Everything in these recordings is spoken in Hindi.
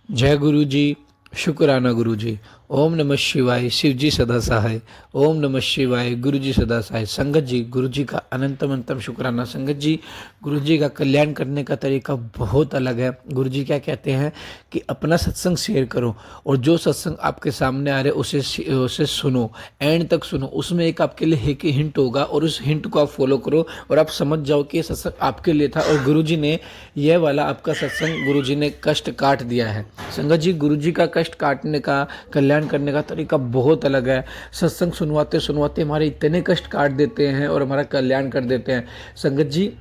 जय गुरु जी। शुक्राना गुरु जी। ओम नमः शिवाय। शिव जी सदा सहाय। ओम नमः शिवाय। गुरु जी सदा सहाय। संगत जी, गुरु जी का अनंतम अनंतम शुक्राना। संगत जी, गुरु जी का कल्याण करने का तरीका बहुत अलग है। गुरु जी क्या कहते हैं कि अपना सत्संग शेयर करो, और जो सत्संग आपके सामने आ रहे उसे सुनो, एंड तक सुनो। उसमें एक आपके लिए एक हिंट होगा, और उस हिंट को आप फॉलो करो और आप समझ जाओ कि ये सत्संग आपके लिए था, और गुरु जी ने यह वाला आपका सत्संग, गुरु जी ने कष्ट काट दिया है। संगत जी, गुरु जी का कष्ट काटने का, कल्याण करने का तरीका बहुत अलग है। सत्संग सुनवाते सुनवाते हमारे इतने कष्ट काट देते हैं और हमारा कल्याण कर देते हैं। संगत जी,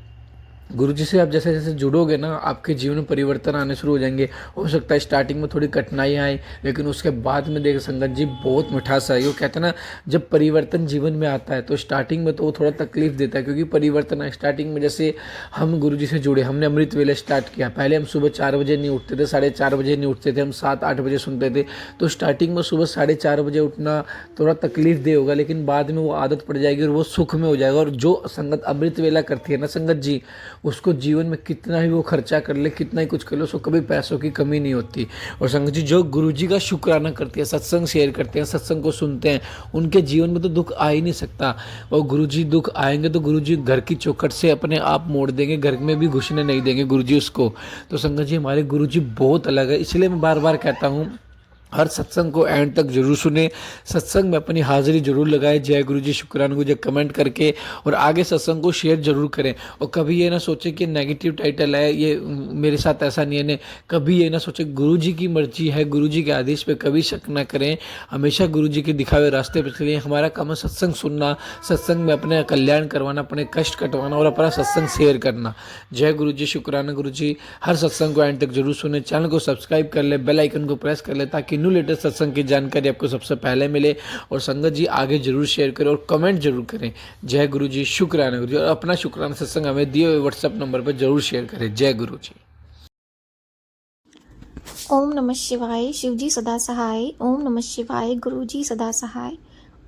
गुरु जी से आप जैसे जैसे जुड़ोगे ना, आपके जीवन में परिवर्तन आने शुरू हो जाएंगे। हो सकता है स्टार्टिंग में थोड़ी कठिनाइयाँ आए, लेकिन उसके बाद में देख संगत जी बहुत मिठास आई। वो कहते हैं ना, जब परिवर्तन जीवन में आता है तो स्टार्टिंग में तो वो थोड़ा तकलीफ देता है, क्योंकि परिवर्तन है। स्टार्टिंग में जैसे हम गुरु जी से जुड़े, हमने अमृत वेले स्टार्ट किया। पहले हम सुबह 4 बजे नहीं उठते थे, 4:30 बजे नहीं उठते थे, हम 7-8 बजे सुनते थे। तो स्टार्टिंग में सुबह 4:30 बजे उठना थोड़ा तकलीफ दे होगा, लेकिन बाद में वो आदत पड़ जाएगी और वो सुख में हो जाएगा। और जो संगत अमृत वेला करती है ना संगत जी, उसको जीवन में कितना ही वो खर्चा कर ले, कितना ही कुछ कर ले, उसको कभी पैसों की कमी नहीं होती। और संगत जी, जो गुरु जी का शुक्राना करते हैं, सत्संग शेयर करते हैं, सत्संग को सुनते हैं, उनके जीवन में तो दुख आ ही नहीं सकता। और गुरु जी दुख आएंगे तो गुरु जी घर की चौखट से अपने आप मोड़ देंगे, घर में भी घुसने नहीं देंगे गुरु जी उसको। तो संगत जी, हमारे गुरु जी बहुत अलग है। इसलिए मैं बार बार कहता हूँ, हर सत्संग को एंड तक जरूर सुने, सत्संग में अपनी हाजिरी जरूर लगाए। जय गुरु जी, शुक्राना गुरु जी कमेंट करके, और आगे सत्संग को शेयर जरूर करें। और कभी ये ना सोचे कि नेगेटिव टाइटल है ये, मेरे साथ ऐसा नहीं है ने। कभी ये ना सोचे, गुरु जी की मर्जी है, गुरु जी के आदेश पे कभी शक ना करें। हमेशा गुरु जी के दिखाए हुए रास्ते पर चलिए। हमारा काम है सत्संग सुनना, सत्संग में अपने कल्याण करवाना, अपने कष्ट कटवाना और अपना सत्संग शेयर करना। जय गुरु जी, शुक्राना गुरु जी। हर सत्संग को एंड तक जरूर सुने, चैनल को सब्सक्राइब कर ले, बेल आइकन को प्रेस कर ले, ताकि न्यू लेटेस्ट सत्संग की जानकारी आपको सबसे पहले मिले। और संगत जी, आगे जरूर शेयर करें और कमेंट जरूर करें। जय गुरु जी, शुक्राना गुरु जी। और अपना शुक्राना सत्संग हमें दिए हुए व्हाट्सएप नंबर पर जरूर शेयर करें। जय गुरु जी। ओम नमः शिवाय। शिवजी सदा सहाय। ओम नमः शिवाय। गुरुजी सदा सहाय।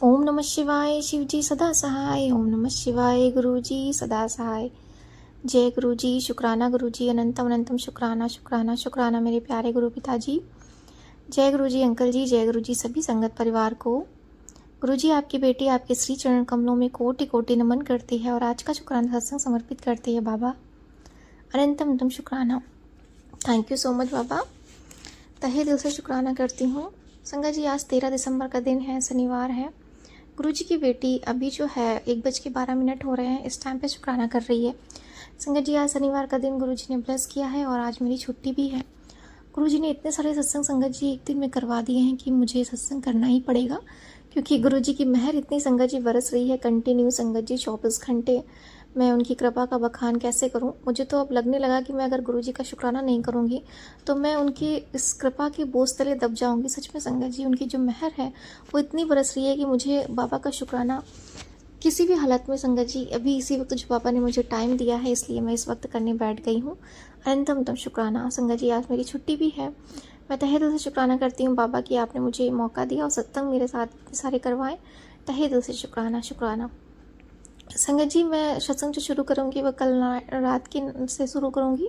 ओम नमः शिवाय। शिवजी सदा सहाय। ओम नमः शिवाय। गुरुजी सदा सहाय। जय गुरुजी, शुक्राना गुरुजी, अनंतम अनंतम शुक्राना शुक्राना शुक्राना मेरे प्यारे गुरु पिताजी। जय गुरुजी अंकल जी, जय गुरुजी सभी संगत परिवार को। गुरुजी, आपकी बेटी आपके श्री चरण कमलों में कोटि कोटि नमन करती है और आज का शुक्राना सत्संग समर्पित करती है बाबा। अनंतम अनंतम शुक्राना। थैंक यू सो मच बाबा, तहे दिल से शुक्राना करती हूँ। संगत जी, आज 13 दिसंबर का दिन है, शनिवार है। गुरुजी की बेटी अभी जो है 1:12 हो रहे हैं, इस टाइम पे शुक्राना कर रही है। संगत जी, आज शनिवार का दिन गुरुजी ने ब्लेस किया है और आज मेरी छुट्टी भी है। गुरुजी ने इतने सारे सत्संग संगत जी एक दिन में करवा दिए हैं कि मुझे सत्संग करना ही पड़ेगा, क्योंकि गुरुजी की मेहर इतनी संगत जी बरस रही है कंटिन्यू। संगत जी 24 घंटे मैं उनकी कृपा का बखान कैसे करूं। मुझे तो अब लगने लगा कि मैं अगर गुरुजी का शुक्राना नहीं करूंगी तो मैं उनकी इस कृपा के बोझ तले दब जाऊंगी। सच में संगत जी, उनकी जो मेहर है वो इतनी बरस रही है कि मुझे बाबा का शुक्राना किसी भी हालत में, संगत जी अभी इसी वक्त जो बाबा ने मुझे टाइम दिया है इसलिए मैं इस वक्त करने बैठ गई हूँ। अनंतम शुक्राना। संगत जी, आज मेरी छुट्टी भी है। मैं तहे दिल से शुक्राना करती हूँ बाबा कि आपने मुझे मौका दिया और सत्संग मेरे साथ इतने सारे करवाएं। तहे दिल से शुक्राना शुक्राना। संगत जी, मैं सत्संग जो शुरू करूँगी वह कल रात की से शुरू करूँगी।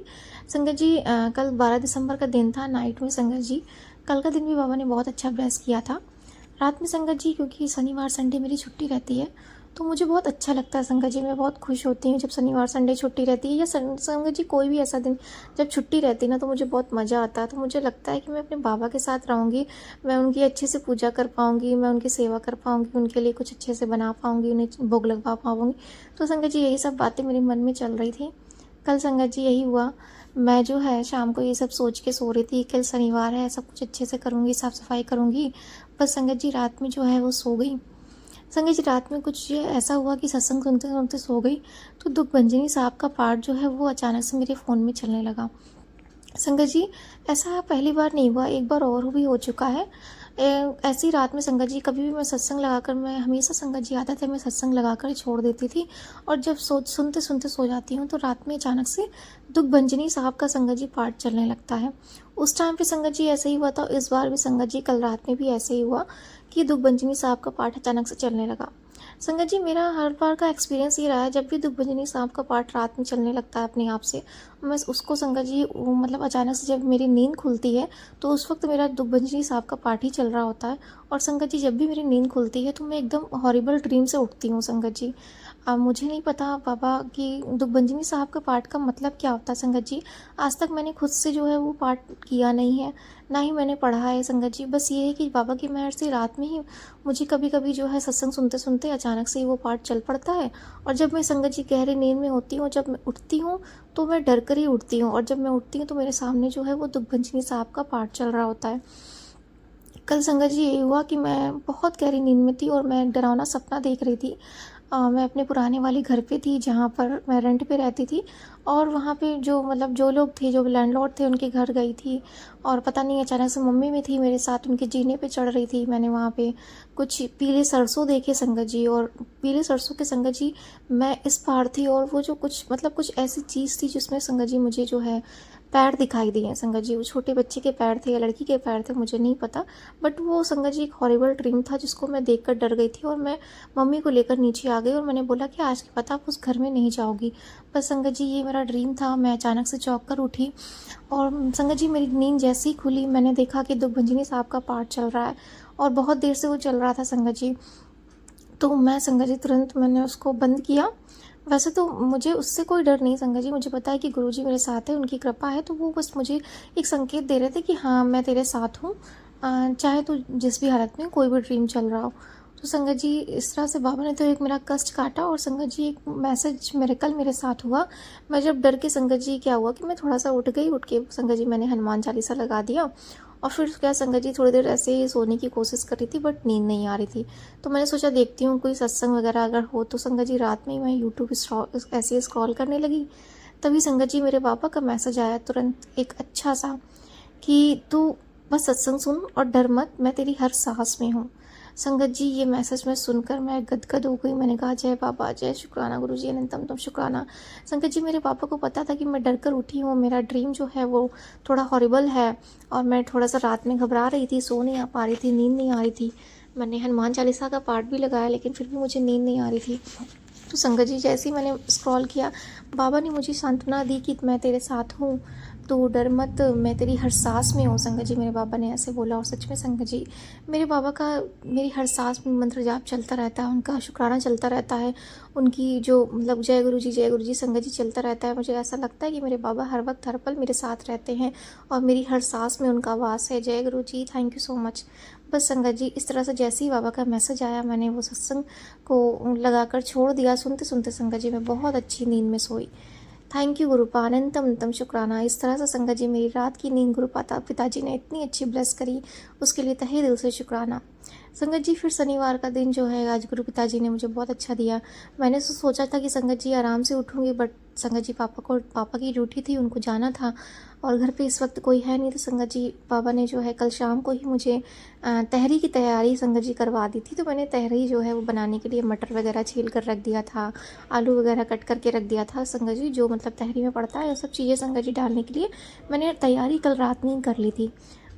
संगत जी, कल 12 दिसंबर का दिन था, नाइट में। संगत जी, कल का दिन भी बाबा ने बहुत अच्छा ब्लेस किया था रात में। संगत जी, क्योंकि शनिवार संडे मेरी छुट्टी रहती है तो मुझे बहुत अच्छा लगता है। संगत जी, मैं बहुत खुश होती हूँ जब शनिवार संडे छुट्टी रहती है, या संगत जी कोई भी ऐसा दिन जब छुट्टी रहती है ना, तो मुझे बहुत मज़ा आता है। तो मुझे लगता है कि मैं अपने बाबा के साथ रहूँगी, मैं उनकी अच्छे से पूजा कर पाऊँगी, मैं उनकी सेवा कर पाऊँगी, उनके लिए कुछ अच्छे से बना पाऊँगी, उन्हें भोग लगवा पाऊँगी। तो संगत जी, यही सब बातें मेरे मन में चल रही थी। कल संगत जी यही हुआ, मैं जो है शाम को ये सब सोच के सो रही थी, कल शनिवार है, सब कुछ अच्छे से करूँगी, साफ़ सफाई करूँगी। बस संगत जी, रात में जो है वो सो गई। संगत जी, रात में कुछ ऐसा हुआ कि सत्संग सुनते सुनते सो गई, तो दुख भंजनी साहब का पाठ जो है वो अचानक से मेरे फ़ोन में चलने लगा। संगत जी, ऐसा पहली बार नहीं हुआ, एक बार और भी हो चुका है। ऐसी रात में संगत जी, कभी भी मैं सत्संग लगाकर, मैं हमेशा संगत जी आदत है मैं सत्संग लगाकर छोड़ देती थी, और जब सुनते सुनते सो जाती हूँ तो रात में अचानक से दुख भंजनी साहब का संगत जी पाठ चलने लगता है। उस टाइम पे संगत जी ऐसे ही हुआ था, इस बार भी संगत जी कल रात में भी ऐसे ही हुआ कि दुख भंजनी साहब का पाठ अचानक से चलने लगा। संगत जी, मेरा हर बार का एक्सपीरियंस ये रहा है, जब भी दुखभंजनी सांप का पाठ रात में चलने लगता है अपने आप से, मैं उसको संगत जी वो मतलब अचानक से जब मेरी नींद खुलती है, तो उस वक़्त मेरा दुखभंजनी सांप का पाठ ही चल रहा होता है। और संगत जी, जब भी मेरी नींद खुलती है, तो मैं एकदम हॉरिबल ड्रीम से उठती हूँ संगत जी। मुझे नहीं पता बाबा कि दुखभंजनी साहब का पाठ का मतलब क्या होता है संगत जी। आज तक मैंने खुद से जो है वो पाठ किया नहीं है, ना ही मैंने पढ़ा है संगत जी। बस ये है कि बाबा की मेहर से रात में ही मुझे कभी-कभी जो है सत्संग सुनते-सुनते अचानक से ही वो पाठ चल पड़ता है। और जब मैं संगत जी गहरी नींद में होती हूँ, जब मैं उठती हूँ, तो मैं डर कर ही उठती हूँ। और जब मैं उठती हूँ, तो मेरे सामने जो है वो दुखभंजनी साहब का पाठ चल रहा होता है। कल संगत जी ये हुआ कि मैं बहुत गहरी नींद में थी और मैं डरावना सपना देख रही थी। मैं अपने पुराने वाले घर पे थी, जहाँ पर मैं रेंट पे रहती थी। और वहाँ पे जो मतलब जो लोग थे, जो लैंडलॉर्ड थे, उनके घर गई थी। और पता नहीं अचानक से मम्मी भी थी मेरे साथ, उनके जीने पे चढ़ रही थी। मैंने वहाँ पे कुछ पीले सरसों देखे संगत जी, और पीले सरसों के संगत जी मैं इस पार थी, और वो जो कुछ मतलब कुछ ऐसी चीज़ थी जिसमें संगत जी मुझे जो है पैर दिखाई दिए संगत जी। वो छोटे बच्चे के पैर थे या लड़की के पैर थे, मुझे नहीं पता। बट वो संगत जी एक हॉरिबल ड्रीम था, जिसको मैं देखकर डर गई थी। और मैं मम्मी को लेकर नीचे आ गई और मैंने बोला कि आज के बाद आप उस घर में नहीं जाओगी। बस संगत जी ये मेरा ड्रीम था। मैं अचानक से चौंक कर उठी, और संगत जी मेरी नींद जैसे ही खुली, मैंने देखा कि दुखभंजनी साहब का पाठ चल रहा है, और बहुत देर से वो चल रहा था संगत जी। तो मैं संगत जी तुरंत मैंने उसको बंद किया। वैसे तो मुझे उससे कोई डर नहीं संगत जी, मुझे पता है कि गुरुजी मेरे साथ है, उनकी कृपा है। तो वो बस मुझे एक संकेत दे रहे थे कि हाँ, मैं तेरे साथ हूँ, चाहे तू जिस भी हालत में कोई भी ड्रीम चल रहा हो। तो संगत जी इस तरह से बाबा ने तो एक मेरा कष्ट काटा, और संगत जी एक मैसेज मेरे कल मेरे साथ हुआ। मैं जब डर के संगत जी क्या हुआ कि मैं थोड़ा सा उठ गई, उठ के संगत जी मैंने हनुमान चालीसा लगा दिया। और फिर क्या संगत जी थोड़ी देर ऐसे ही सोने की कोशिश कर रही थी, बट नींद नहीं आ रही थी। तो मैंने सोचा देखती हूँ कोई सत्संग वगैरह अगर हो। तो संगत जी रात में ही मैं यूट्यूब ऐसे ही स्क्रॉल करने लगी। तभी संगत जी मेरे पापा का मैसेज आया तुरंत, एक अच्छा सा, कि तू बस सत्संग सुन और डर मत, मैं तेरी हर सांस में हूँ। संगत जी ये मैसेज मैं सुनकर मैं गदगद हो गई। मैंने कहा जय बाबा, जय शुक्राना गुरुजी, अनंतम तुम शुक्राना। संगत जी मेरे पापा को पता था कि मैं डर कर उठी हूँ, मेरा ड्रीम जो है वो थोड़ा हॉरिबल है, और मैं थोड़ा सा रात में घबरा रही थी, सो नहीं आ पा रही थी, नींद नहीं आ रही थी। मैंने हनुमान चालीसा का पाठ भी लगाया, लेकिन फिर भी मुझे नींद नहीं आ रही थी। तो संगत जी जैसे ही मैंने स्क्रॉल किया, बाबा ने मुझे सांत्वना दी कि मैं तेरे साथ हूँ, तो डर मत, मैं तेरी हर सांस में हूँ। संगत जी मेरे बाबा ने ऐसे बोला। और सच में संगत जी मेरे बाबा का मेरी हर सांस में मंत्र जाप चलता रहता है, उनका शुक्राना चलता रहता है, उनकी जो मतलब जय गुरु जी संगत जी चलता रहता है। मुझे ऐसा लगता है कि मेरे बाबा हर वक्त हर पल मेरे साथ रहते हैं, और मेरी हर सांस में उनका वास है। जय गुरु जी, थैंक यू सो मच। बस संगत जी इस तरह से जैसे ही बाबा का मैसेज आया, मैंने वो सत्संग को लगाकर छोड़ दिया। सुनते सुनते संगत जी मैं बहुत अच्छी नींद में सोई। थैंक यू गुरुपा, अनंतम अनंतम शुक्राना। इस तरह से संगत जी मेरी रात की नींद पिताजी ने इतनी अच्छी ब्लेस करी, उसके लिए तहे दिल से शुक्राना। संगत जी फिर शनिवार का दिन जो है आज गुरु पिताजी ने मुझे बहुत अच्छा दिया। मैंने सोचा था कि संगत जी आराम से उठूँगी, बट संगत जी पापा की ड्यूटी थी, उनको जाना था, और घर पे इस वक्त कोई है नहीं। तो संगत जी पापा ने जो है कल शाम को ही मुझे तहरी की तैयारी संगत जी करवा दी थी। तो मैंने तहरी जो है वो बनाने के लिए मटर वगैरह छील कर रख दिया था, आलू वगैरह कट करके रख दिया था संगत जी, जो मतलब तहरी में पड़ता है, वो सब चीज़ें संगत जी डालने के लिए मैंने तैयारी कल रात में ही कर ली थी।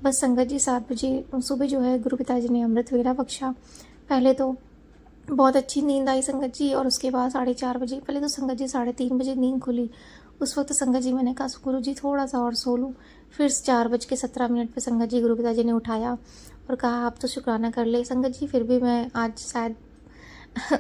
बस संगत जी 7 बजे सुबह जो है गुरु पिताजी ने अमृत वेला बख्शा। पहले तो बहुत अच्छी नींद आई संगत जी, और उसके बाद 4:30 बजे, पहले तो संगत जी 3:30 बजे नींद खुली। उस वक्त संगत जी मैंने कहा गुरु जी थोड़ा सा और सो लूँ। फिर 4:17 पे संगत जी गुरु पिताजी ने उठाया और कहा आप तो शुक्राना कर ले। संगत जी फिर भी मैं आज शायद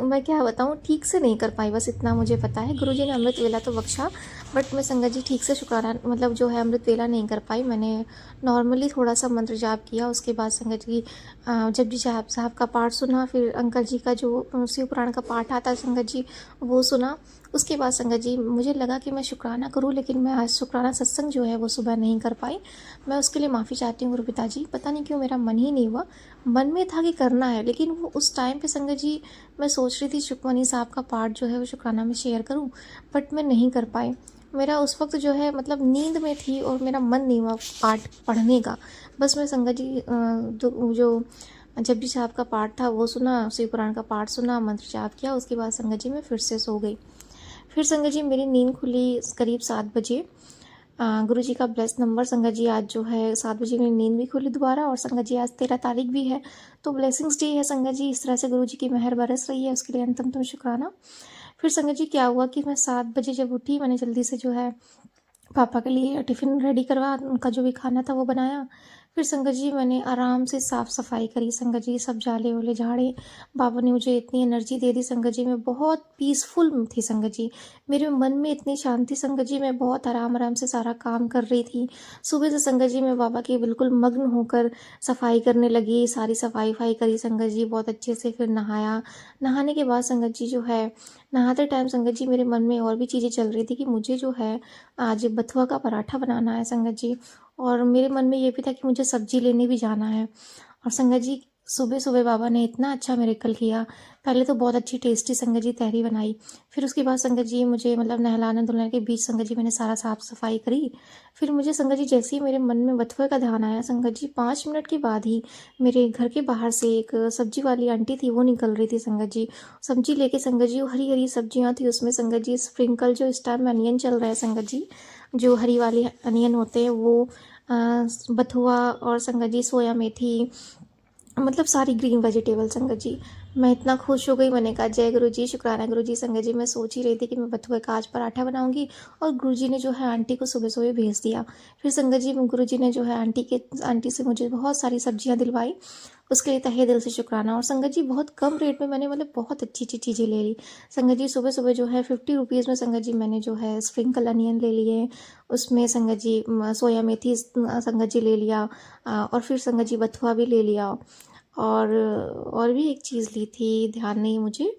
मैं क्या बताऊँ, ठीक से नहीं कर पाई, बस इतना मुझे पता है। गुरुजी ने अमृत वेला तो बख्शा, बट मैं संगत जी ठीक से शुक्राना मतलब जो है अमृत वेला नहीं कर पाई। मैंने नॉर्मली थोड़ा सा मंत्र जाप किया। उसके बाद संगत जी जपजी साहब का पाठ सुना, फिर अंकल जी का जो शिव पुराण का पाठ आता है संगत जी वो सुना। उसके बाद संगत जी मुझे लगा कि मैं शुक्राना करूं, लेकिन मैं आज शुक्राना सत्संग जो है वो सुबह नहीं कर पाई। मैं उसके लिए माफ़ी चाहती हूँ गुरु पिताजी। पता नहीं क्यों मेरा मन ही नहीं हुआ, मन में था कि करना है, लेकिन वो उस टाइम पे संगत जी मैं सोच रही थी सुखमनी साहब का पाठ जो है वो शुक्राना में शेयर करूं, बट मैं नहीं कर पाई। मेरा उस वक्त जो है मतलब नींद में थी और मेरा मन नहीं हुआ पाठ पढ़ने का। बस मैं संगत जी जो जपजी साहब का पाठ था वो सुना, शिव पुराण का पाठ सुना, मंत्र जाप किया। उसके बाद संगत जी मैं फिर से सो गई। फिर संगत जी मेरी नींद खुली करीब 7 बजे। गुरुजी का ब्लेस नंबर संगत जी आज जो है 7 बजे मेरी नींद भी खुली दोबारा, और संगत जी आज 13 तारीख भी है, तो ब्लेसिंग्स डे है संगत जी। इस तरह से गुरुजी की मेहर बरस रही है, उसके लिए अंतम शुक्राना। फिर संगत जी क्या हुआ कि मैं 7 बजे जब उठी, मैंने जल्दी से जो है पापा के लिए टिफ़िन रेडी करवा, उनका जो भी खाना था वो बनाया। फिर संगत जी मैंने आराम से साफ़ सफाई करी संगत जी, सब जाले वाले झाड़े। बाबा ने मुझे इतनी एनर्जी दे दी संगत जी, मैं बहुत पीसफुल थी संगत जी। मेरे मन में इतनी शांति संगत जी, मैं बहुत आराम से सारा काम कर रही थी। सुबह से संगत जी मैं बाबा की बिल्कुल मग्न होकर सफाई करने लगी, सारी सफाई करी संगत जी बहुत अच्छे से। फिर नहाया, नहाने के बाद संगत जी जो है, नहाते टाइम संगत जी मेरे मन में और भी चीज़ें चल रही थी कि मुझे जो है आज बथुआ का पराठा बनाना है संगत जी, और मेरे मन में ये भी था कि मुझे सब्जी लेने भी जाना है। और संगत जी सुबह-सुबह बाबा ने इतना अच्छा मिरेकल किया। पहले तो बहुत अच्छी टेस्टी संगत जी तहरी बनाई। फिर उसके बाद संगत जी मुझे मतलब नहलाने-धुलाने के बीच संगत जी मैंने सारा साफ-सफाई करी। फिर मुझे संगत जी जैसे ही मेरे मन में बथुए का ध्यान आया संगत जी, 5 मिनट के बाद ही मेरे घर के बाहर से एक सब्जी वाली आंटी थी, वो निकल रही थी संगत जी। सब्जी लेके संगत जी, वो हरी-हरी सब्जियाँ थी उसमें संगत जी, स्प्रिंकल जो इस टाइम में अनियन चल रहा है संगत जी, जो हरी वाले अनियन होते हैं वो, बथुआ और संगत जी सोया मेथी, मतलब सारी ग्रीन वेजिटेबल संगत जी। मैं इतना खुश हो गई, मैंने कहा जय गुरु जी, शुक्राना गुरु जी। संगत जी मैं सोच ही रही थी कि मैं बथुए का आज पराठा बनाऊंगी, और गुरु जी ने जो है आंटी को सुबह-सुबह भेज दिया। फिर संगत जी गुरु जी ने जो है आंटी से मुझे बहुत सारी सब्जियां दिलवाई, उसके लिए तहे दिल से शुक्राना। और संगत जी बहुत कम रेट में मैंने मतलब बहुत अच्छी चीज़ें ले ली संगत जी। सुबह-सुबह जो है 50 रुपीज़ में संगत जी मैंने जो है स्प्रिंकल अनियन ले लिए, उसमें संगत जी सोया मेथी संगत जी ले लिया, और फिर संगत जी बथुआ भी ले लिया, और भी एक चीज़ ली थी, ध्यान नहीं मुझे।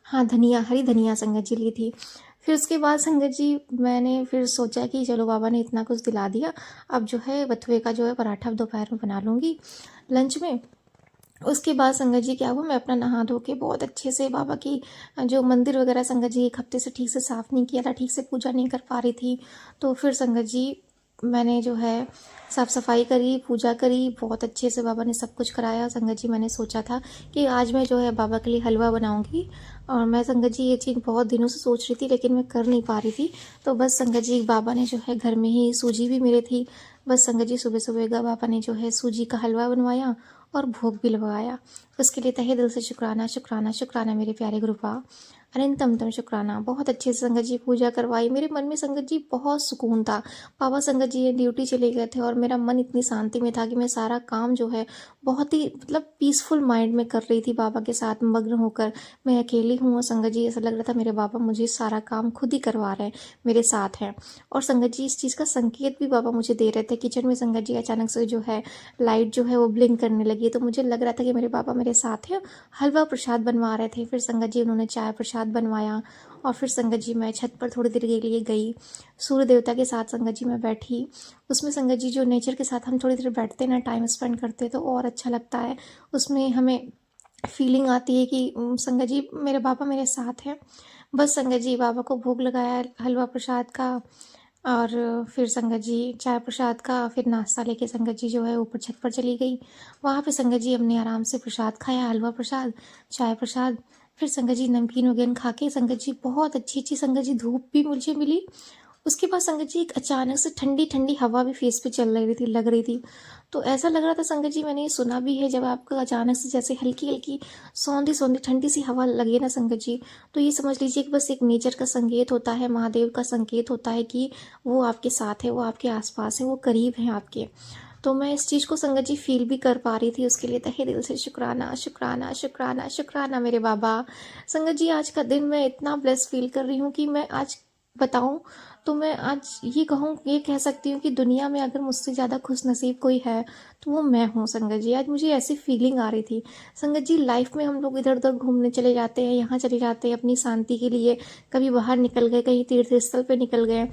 हाँ, धनिया, हरी धनिया संगत जी ली थी। फिर उसके बाद संगत जी मैंने फिर सोचा कि चलो बाबा ने इतना कुछ दिला दिया, अब जो है बथुए का जो है पराठा दोपहर में बना लूँगी लंच में। उसके बाद संगत जी क्या हुआ, मैं अपना नहा धो के बहुत अच्छे से बाबा की जो मंदिर वगैरह संगत जी 1 हफ्ते से ठीक से साफ़ नहीं किया था, ठीक से पूजा नहीं कर पा रही थी। तो फिर संगत जी मैंने जो है साफ़ सफाई करी, पूजा करी, बहुत अच्छे से बाबा ने सब कुछ कराया संगत जी। मैंने सोचा था कि आज मैं जो है बाबा के लिए हलवा बनाऊंगी, और मैं संगत जी ये चीज़ बहुत दिनों से सोच रही थी लेकिन मैं कर नहीं पा रही थी। तो बस संगत जी बाबा ने जो है घर में ही सूजी भी मेरे थी, बस संगत जी सुबह-सुबह बाबा ने जो है सूजी का हलवा बनवाया और भोग भी लगवाया। उसके लिए तहे दिल से शुक्राना, शुक्राना, शुक्राना मेरे प्यारे गुरुपा। अनंतम शुक्राना। बहुत अच्छे से संगत जी पूजा करवाई। मेरे मन में संगत जी बहुत सुकून था। पापा संगत जी ड्यूटी चले गए थे और मेरा मन इतनी शांति में था कि मैं सारा काम जो है बहुत ही मतलब पीसफुल माइंड में कर रही थी, बाबा के साथ मग्न होकर। मैं अकेली हूँ और संगत जी ऐसा लग रहा था मेरे बाबा मुझे सारा काम खुद ही करवा रहे हैं, मेरे साथ हैं। और संगत जी इस चीज़ का संकेत भी बाबा मुझे दे रहे थे। किचन में संगत जी अचानक से जो है लाइट जो है वो ब्लिंक करने लगी, तो मुझे लग रहा था कि मेरे बाबा मेरे साथ हैं। हलवा प्रसाद बनवा रहे थे। फिर संगत जी उन्होंने चाय प्रसाद बनवाया, और फिर संगत जी मैं छत पर थोड़ी देर के लिए गई। सूर्य देवता के साथ संगत जी मैं बैठी। उसमें संगत जी जो नेचर के साथ हम थोड़ी देर बैठते हैं ना, टाइम स्पेंड करते हैं, तो और अच्छा लगता है। उसमें हमें फीलिंग आती है कि संगत जी मेरे बाबा मेरे साथ हैं। बस संगत जी बाबा को भोग लगाया हलवा प्रसाद का, और फिर संगत जी चाय प्रसाद का, फिर नाश्ता लेके संगत जी जो है ऊपर छत पर चली गई। वहाँ पे संगत जी हमने आराम से प्रसाद खाया, हलवा प्रसाद, चाय प्रसाद। फिर संगत जी नमकीन वगैरह खा के संगत जी बहुत अच्छी संगत जी धूप भी मुझे मिली। उसके बाद संगत जी एक अचानक से ठंडी ठंडी हवा भी फेस पे चल रही थी, लग रही थी। तो ऐसा लग रहा था संगत जी, मैंने ये सुना भी है, जब आपको अचानक से जैसे हल्की हल्की सौंधी सौंधी ठंडी सी हवा लगे ना संगत जी, तो ये समझ लीजिए कि बस एक नेचर का संकेत होता है, महादेव का संकेत होता है कि वो आपके साथ है, वो आपके आसपास है, वो करीब है आपके। तो मैं इस चीज़ को संगत जी फील भी कर पा रही थी। उसके लिए तहे दिल से शुक्राना, शुक्राना, शुक्राना, शुक्राना मेरे बाबा। संगत जी आज का दिन मैं इतना ब्लेस फील कर रही हूँ कि मैं आज बताऊँ तो मैं आज ये कह सकती हूँ कि दुनिया में अगर मुझसे ज़्यादा खुशनसीब कोई है तो वो मैं हूँ संगत जी। आज मुझे ऐसी फीलिंग आ रही थी संगत जी। लाइफ में हम लोग इधर उधर घूमने चले जाते हैं, यहाँ चले जाते हैं अपनी शांति के लिए, कभी बाहर निकल गए, कहीं तीर्थ स्थल पे निकल गए,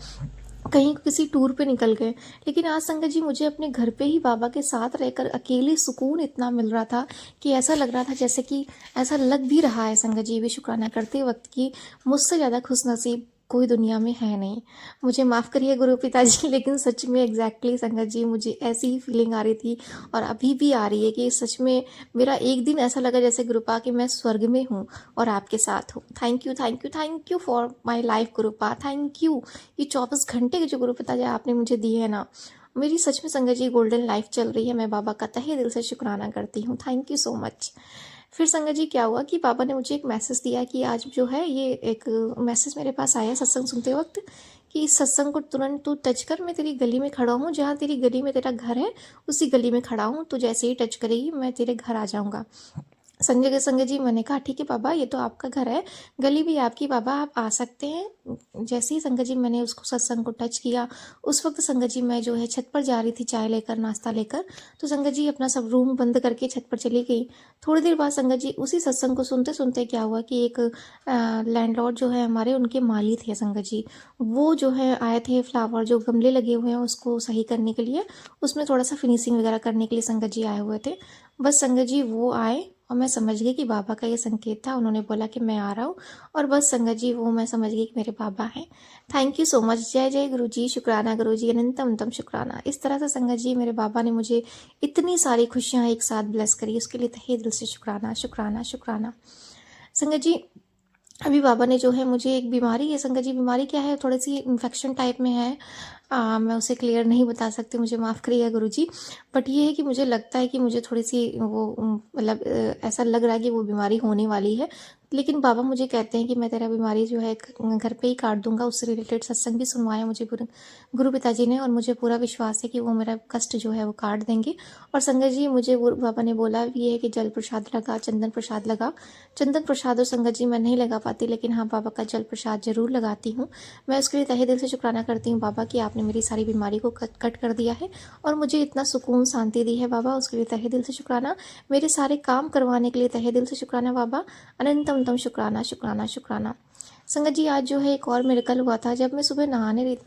कहीं किसी टूर पे निकल गए, लेकिन आज संगत जी मुझे अपने घर पे ही बाबा के साथ रहकर अकेले सुकून इतना मिल रहा था कि ऐसा लग रहा था जैसे कि ऐसा लग भी रहा है संगत जी भी शुक्राना करते वक्त कि मुझसे ज़्यादा खुशनसीब कोई दुनिया में है नहीं। मुझे माफ़ करिए गुरु पिताजी, लेकिन सच में एग्ज़ैक्टली संगत जी मुझे ऐसी ही फीलिंग आ रही थी और अभी भी आ रही है कि सच में मेरा एक दिन ऐसा लगा जैसे गुरुपा कि मैं स्वर्ग में हूँ और आपके साथ हूँ। Thank you, thank you, thank you for my life गुरुपा, thank you. ये 24 घंटे के जो गुरु पिताजी आपने मुझे दिए हैं ना, मेरी सच में संगत जी गोल्डन लाइफ चल रही है। मैं बाबा का तहे दिल से शुक्राना करती हूँ। Thank you so much. फिर संगत जी क्या हुआ कि पापा ने मुझे एक मैसेज दिया कि आज जो है ये एक मैसेज मेरे पास आया सत्संग सुनते वक्त कि इस सत्संग को तुरंत तू टच कर। मैं तेरी गली में खड़ा हूँ, जहाँ तेरी गली में तेरा घर है उसी गली में खड़ा हूँ। तू जैसे ही टच करेगी मैं तेरे घर आ जाऊँगा। संजय जी मैंने कहा ठीक है बाबा, ये तो आपका घर है, गली भी आपकी बाबा, आप आ सकते हैं। जैसे ही संगत जी मैंने उसको सत्संग को टच किया, उस वक्त संगत जी मैं जो है छत पर जा रही थी चाय लेकर, नाश्ता लेकर, तो संगत जी अपना सब रूम बंद करके छत पर चली गई। थोड़ी देर बाद संगत जी उसी सत्संग को सुनते सुनते क्या हुआ कि एक लैंडलॉर्ड जो है हमारे, उनके माली थे संगत जी, वो जो है आए थे फ्लावर जो गमले लगे हुए हैं उसको सही करने के लिए, उसमें थोड़ा सा फिनिशिंग वगैरह करने के लिए संगत जी आए हुए थे। बस संगत जी वो आए और मैं समझ गई कि बाबा का ये संकेत था। उन्होंने बोला कि मैं आ रहा हूँ और बस संगत जी वो मैं समझ गई कि मेरे बाबा हैं। Thank you so much. जय जय गुरु जी, शुक्राना गुरु जी, अनंतम तम शुक्राना। इस तरह से संगत जी मेरे बाबा ने मुझे इतनी सारी खुशियाँ एक साथ ब्लेस करी, उसके लिए तहे दिल से शुक्राना शुक्राना शुक्राना। संगत जी अभी बाबा ने जो है मुझे एक बीमारी है संगत जी, बीमारी क्या है, थोड़ी सी इन्फेक्शन टाइप में है। मैं उसे क्लियर नहीं बता सकती, मुझे माफ़ करिएगा गुरुजी। बट ये है कि मुझे लगता है कि मुझे थोड़ी सी वो मतलब ऐसा लग रहा है कि वो बीमारी होने वाली है। लेकिन बाबा मुझे कहते हैं कि मैं तेरा बीमारी जो है घर पे ही काट दूंगा। उससे रिलेटेड सत्संग भी सुनवाया मुझे गुरु पिताजी ने और मुझे पूरा विश्वास है कि वो मेरा कष्ट जो है वो काट देंगे। और संगत जी मुझे बाबा ने बोला भी है कि जल प्रसाद लगा, चंदन प्रसाद लगा। चंदन प्रसाद और संगत जी मैं नहीं लगा पाती, लेकिन हाँ बाबा का जल प्रसाद जरूर लगाती हूँ। मैं उसके लिए तहे दिल से शुक्राना करती हूँ बाबा कि आपने मेरी सारी बीमारी को कट कर दिया है और मुझे इतना सुकून शांति दी है बाबा, उसके लिए तहे दिल से शुक्राना। मेरे सारे काम करवाने के लिए तहे दिल से शुक्राना बाबा, अनंतम तम शुक्राना शुक्राना शुक्राना। संगत जी आज जो है एक और मिरेकल हुआ था। जब मैं सुबह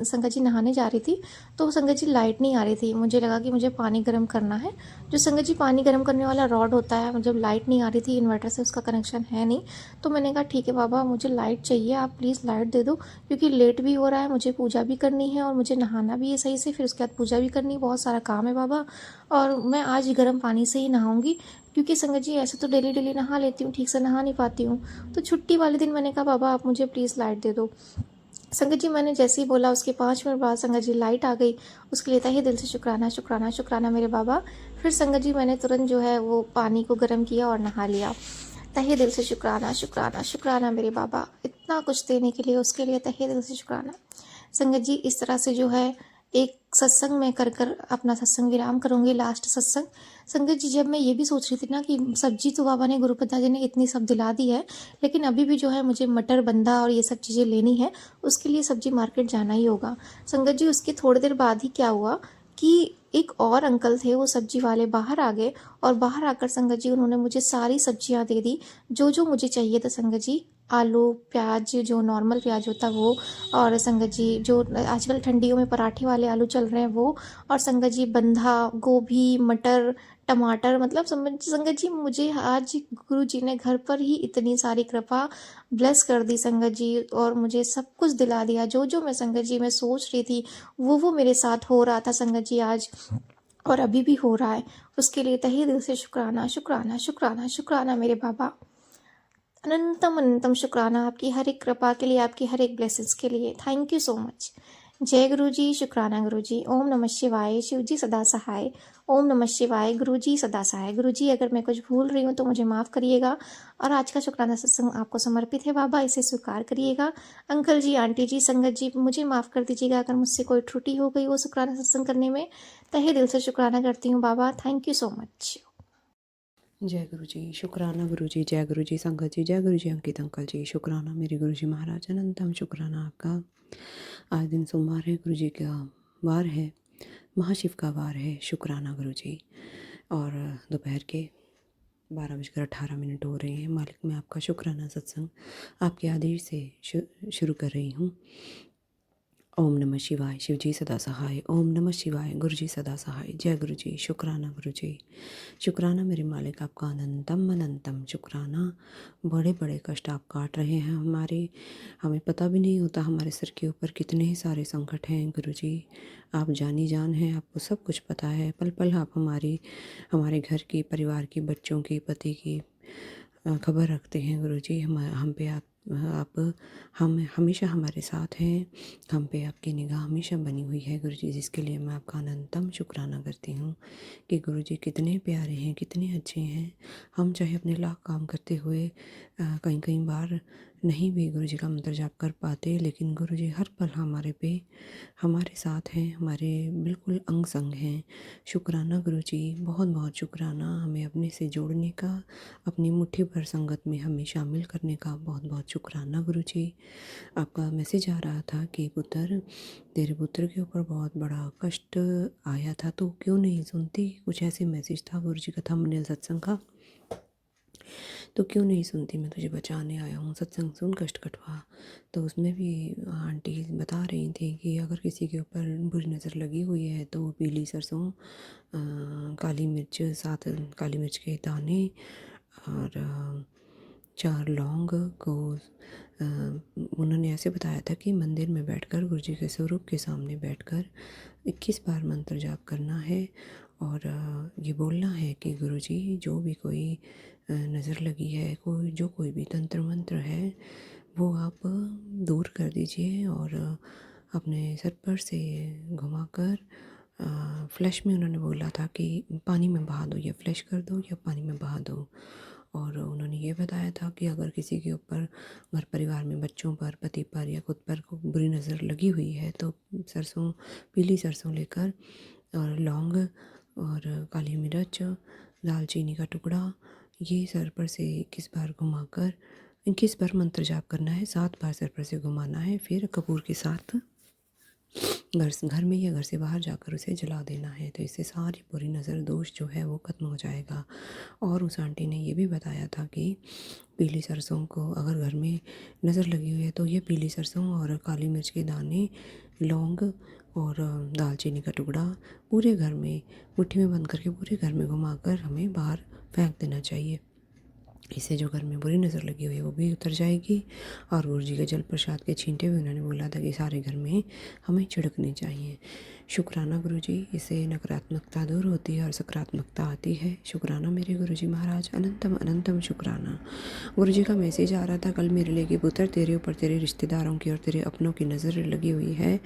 संगत जी नहाने जा रही थी तो संगत जी लाइट नहीं आ रही थी। मुझे लगा कि मुझे पानी गर्म करना है, जो संगत जी पानी गर्म करने वाला रॉड होता है, जब लाइट नहीं आ रही थी, इन्वर्टर से उसका कनेक्शन है नहीं, तो मैंने कहा ठीक है बाबा मुझे लाइट चाहिए, आप प्लीज़ लाइट दे दो, क्योंकि लेट भी हो रहा है, मुझे पूजा भी करनी है और मुझे नहाना भी है सही से, फिर उसके बाद पूजा भी करनी है, बहुत सारा काम है बाबा। और मैं आज गर्म पानी से ही नहाऊंगी, क्योंकि संगत जी ऐसे तो डेली डेली नहा लेती हूँ, ठीक से नहा नहीं पाती हूँ। तो छुट्टी वाले दिन मैंने कहा बाबा आप मुझे प्लीज़ लाइट दे दो। संगत जी मैंने जैसे ही बोला उसके 5 मिनट बाद संगत जी लाइट आ गई। उसके लिए तहे दिल से शुक्राना शुक्राना शुक्राना मेरे बाबा। फिर संगत जी मैंने तुरंत जो है वो पानी को गर्म किया और नहा लिया। तहे दिल से शुक्राना शुक्राना शुक्राना मेरे बाबा, इतना कुछ देने के लिए, उसके लिए तहे दिल से शुक्राना। संगत जी इस तरह से जो है एक सत्संग में कर कर अपना सत्संग विराम करूंगी, लास्ट सत्संग। संगत जी जब मैं ये भी सोच रही थी ना कि सब्जी तो बाबा ने, गुरु पिताजी ने इतनी सब दिला दी है, लेकिन अभी भी जो है मुझे मटर बंधा और ये सब चीज़ें लेनी है, उसके लिए सब्जी मार्केट जाना ही होगा। संगत जी उसके थोड़ी देर बाद ही क्या हुआ कि एक और अंकल थे, वो सब्जी वाले बाहर आ गए और बाहर आकर संगत जी उन्होंने मुझे सारी सब्जियां दे दी जो जो मुझे चाहिए था। संगत जी आलू प्याज, जो नॉर्मल प्याज होता है वो, और संगत जी जो आजकल ठंडियों में पराठे वाले आलू चल रहे हैं वो, और संगत जी बंधा गोभी, मटर, टमाटर, मतलब संगत जी मुझे आज गुरु जी ने घर पर ही इतनी सारी कृपा ब्लेस कर दी संगत जी, और मुझे सब कुछ दिला दिया। जो जो मैं संगत जी मैं सोच रही थी वो मेरे साथ हो रहा था संगत जी आज, और अभी भी हो रहा है। उसके लिए तहे दिल से शुक्राना शुक्राना शुक्राना शुक्राना मेरे बाबा, अनंतम अनंतम शुक्राना आपकी हर एक कृपा के लिए, आपकी हर एक ब्लेसिंग्स के लिए। Thank you so much. जय गुरु जी, शुक्राना गुरु जी। ओम नमः शिवाय, शिव जी सदा सहाय। ओम नमः शिवाय, गुरु जी सदा सहाय। गुरु जी अगर मैं कुछ भूल रही हूँ तो मुझे माफ़ करिएगा, और आज का शुक्राना सत्संग आपको समर्पित है बाबा, इसे स्वीकार करिएगा। अंकल जी, आंटी जी, संगत जी मुझे माफ़ कर दीजिएगा अगर मुझसे कोई त्रुटि हो गई हो शुक्राना सत्संग करने में। तहे दिल से शुक्राना करती हूँ बाबा, थैंक यू सो मच। जय गुरु जी, शुक्राना गुरु जी, जय गुरु जी संगत जी, जय गुरु जी अंकित अंकल जी, शुक्राना मेरे गुरु जी महाराज, अनंतम शुक्राना आपका। आज दिन सोमवार है, गुरु जी का वार है, महाशिव का वार है, शुक्राना गुरु जी। और दोपहर के 12:18 हो रहे हैं। मालिक मैं आपका शुक्राना सत्संग आपके आदेश से शुरू कर रही हूँ। ओम नमः शिवाय, शिव जी सदा सहाय। ओम नमः शिवाय, गुरु जी सदा सहाय। जय गुरु जी, शुक्राना गुरु जी। शुक्राना मेरे मालिक, आपका अनंतम अनंतम शुक्राना। बड़े बड़े कष्ट आप काट रहे हैं हमारे, हमें पता भी नहीं होता हमारे सिर के ऊपर कितने ही सारे संकट हैं गुरु जी। आप जानी जान हैं, आपको सब कुछ पता है। पल पल आप हमारे घर की, परिवार की, बच्चों की, पति की खबर रखते हैं गुरु जी। हम पे आप हम हमेशा हमारे साथ हैं। हम पे आपकी निगाह हमेशा बनी हुई है गुरु जी, जिसके लिए मैं आपका अनंतम शुक्राना करती हूँ कि गुरु जी कितने प्यारे हैं, कितने अच्छे हैं। हम चाहे अपने लाख काम करते हुए कई कई बार नहीं भी गुरु जी का मंत्र जाप कर पाते, लेकिन गुरु जी हर पल हमारे साथ हैं, हमारे बिल्कुल अंग संग हैं। शुक्राना गुरु जी, बहुत बहुत शुक्राना हमें अपने से जोड़ने का, अपनी मुट्ठी भर संगत में हमें शामिल करने का बहुत बहुत शुक्राना गुरु जी। आपका मैसेज आ रहा था कि पुत्र, तेरे पुत्र के ऊपर बहुत बड़ा कष्ट आया था, तो क्यों नहीं सुनती। कुछ ऐसे मैसेज था गुरु जी का थंबनेल सत्संग का, तो क्यों नहीं सुनती, मैं तुझे बचाने आया हूँ, सत्संग सुन, कष्ट कटवा। तो उसमें भी आंटी बता रही थी कि अगर किसी के ऊपर बुरी नज़र लगी हुई है तो वो पीली सरसों, काली मिर्च, 7 काली मिर्च के दाने और 4 लौंग को उन्होंने ऐसे बताया था कि मंदिर में बैठकर, गुरु जी के स्वरूप के सामने बैठकर 21 बार मंत्र जाप करना है और ये बोलना है कि गुरु जी जो भी कोई नज़र लगी है, कोई भी तंत्र मंत्र है, वो आप दूर कर दीजिए और अपने सर पर से घुमाकर फ्लैश में, उन्होंने बोला था कि पानी में बहा दो, या फ्लैश कर दो या पानी में बहा दो। और उन्होंने ये बताया था कि अगर किसी के ऊपर, घर परिवार में बच्चों पर, पति पर या खुद पर को बुरी नज़र लगी हुई है, तो सरसों, पीली सरसों लेकर और लौंग और काली मिर्च, दालचीनी का टुकड़ा, ये सर पर से 21 बार घुमाकर 21 बार मंत्र जाप करना है, 7 बार सर पर से घुमाना है, फिर कपूर के साथ घर में या घर से बाहर जाकर उसे जला देना है। तो इससे सारी बुरी नज़र, दोष जो है वो खत्म हो जाएगा। और उस आंटी ने ये भी बताया था कि पीली सरसों को अगर घर में नज़र लगी हुई है तो ये पीली सरसों और काली मिर्च के दाने, लौंग और दालचीनी का टुकड़ा पूरे घर में मुट्ठी में बंद करके पूरे घर में घुमाकर हमें बाहर फेंक देना चाहिए। इससे जो घर में बुरी नज़र लगी हुई है वो भी उतर जाएगी। और गुरु जी के जल प्रसाद के छींटे हुए उन्होंने बोला था कि सारे घर में हमें छिड़कने चाहिए। शुक्राना गुरु जी, इससे नकारात्मकता दूर होती है और सकारात्मकता आती है। शुक्राना मेरे गुरु जी महाराज, अनंतम अनंतम शुक्राना। गुरु जी का मैसेज आ रहा था कल मेरे लिए कि पुत्र, तेरे ऊपर तेरे रिश्तेदारों की और तेरे अपनों की नज़र लगी हुई है।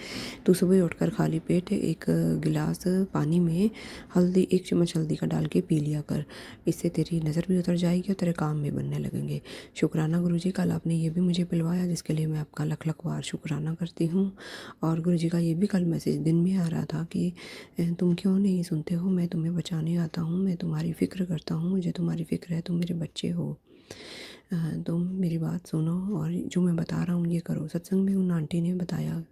तू सुबह उठकर खाली पेट 1 गिलास पानी में हल्दी, 1 चम्मच हल्दी का डाल के पी लिया कर। इससे तेरी नज़र भी उतर जाएगी और तेरे काम भी बनने लगेंगे। शुक्राना गुरु जी, कल आपने ये भी मुझे पिलवाया, जिसके लिए मैं आपका लख लख बार शुक्राना करती हूँ। और गुरु जी का ये भी कल मैसेज दिन में आ रहा था कि तुम क्यों नहीं सुनते हो, मैं तुम्हें बचाने आता हूँ, मैं तुम्हारी फ़िक्र करता हूँ, मुझे तुम्हारी फ़िक्र है, तुम मेरे बच्चे हो, तुम मेरी बात सुनो और जो मैं बता रहा हूँ ये करो। सत्संग में उन आंटी ने बताया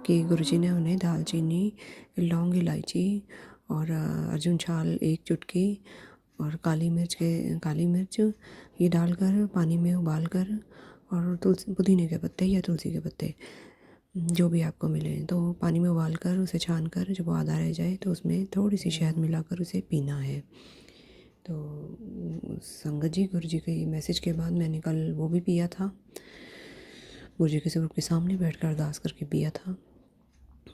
कि गुरुजी ने उन्हें दालचीनी, लौंग, इलायची और अर्जुन छाल 1 चुटकी और काली मिर्च ये डालकर पानी में उबालकर, और पुदीने के पत्ते या तुलसी के पत्ते जो भी आपको मिले, तो पानी में उबालकर उसे छान कर जब वो आधा रह जाए तो उसमें थोड़ी सी शहद मिलाकर उसे पीना है। तो संगत जी, गुरु जी के मैसेज के बाद मैंने कल वो भी पिया था, गुरु जी के स्वरूप के सामने बैठकर अरदास करके पिया था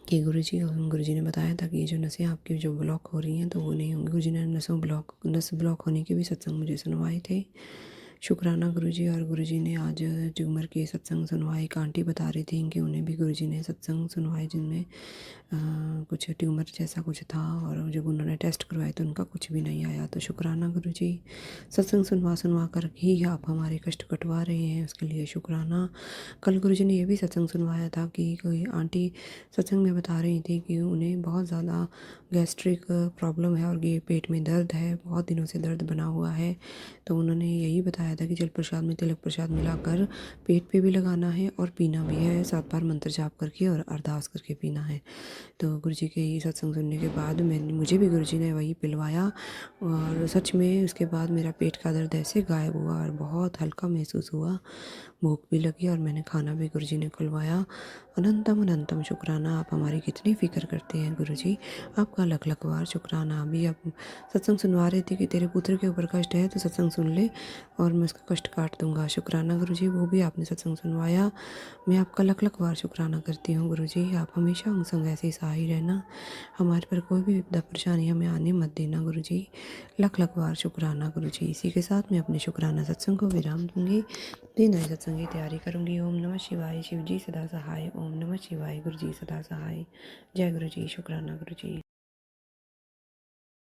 कि गुरु जी ने बताया था कि ये जो नसें आपकी जो ब्लॉक हो रही हैं तो वो नहीं होंगी। गुरु जी ने नस ब्लॉक होने के भी सत्संग मुझे सुनवाए थे। शुक्राना गुरुजी। और गुरुजी ने आज ट्यूमर के सत्संग सुनवाए। एक आंटी बता रही थी कि उन्हें भी गुरुजी ने सत्संग सुनवाए जिनमें कुछ ट्यूमर जैसा कुछ था, और जब उन्होंने टेस्ट करवाए तो उनका कुछ भी नहीं आया। तो शुक्राना गुरुजी, सत्संग सुनवा कर ही आप हमारे कष्ट कटवा रहे हैं, उसके लिए शुक्राना। कल गुरुजी ने ये भी सत्संग सुनवाया था कि कोई आंटी सत्संग में बता रही थी कि उन्हें बहुत ज़्यादा गैस्ट्रिक प्रॉब्लम है और ये पेट में दर्द है, बहुत दिनों से दर्द बना हुआ है। तो उन्होंने यही बताया था कि जल प्रसाद में तिलक प्रसाद मिलाकर पेट पे भी लगाना है और पीना भी है, 7 बार मंत्र जाप करके और अरदास करके पीना है। तो गुरुजी के ये सत्संग सुनने के बाद मुझे भी गुरुजी ने वही पिलवाया और सच में उसके बाद मेरा पेट का दर्द ऐसे गायब हुआ और बहुत हल्का महसूस हुआ, भूख भी लगी और मैंने खाना भी गुरुजी ने खुलवाया। अनंतम अनंतम शुक्राना, आप हमारी कितनी फ़िक्र करते हैं गुरुजी, आपका लख लख बार शुक्राना। अभी आप सत्संग सुनवा रहे थे कि तेरे पुत्र के ऊपर कष्ट है तो सत्संग सुन ले और मैं उसका कष्ट काट दूंगा। शुक्राना गुरुजी, वो भी आपने सत्संग सुनवाया। मैं आपका लख लख बार शुक्राना करती हूँ गुरुजी, आप हमेशा हम संग ऐसे ही सहाय रहना, हमारे पर कोई भी विपदा परेशानी हमें आने मत देना गुरुजी। लख लख बार शुक्राना गुरुजी। इसी के साथ मैं अपने शुक्राना सत्संग को विराम दूंगी, फिर नए सत्संग की तैयारी करूंगी। ओम नमः शिवाय, शिव जी सदा सहाय। ओम नमः शिवाय, गुरु जी सदा सहाय। जय गुरु जी, शुक्राना गुरु जी।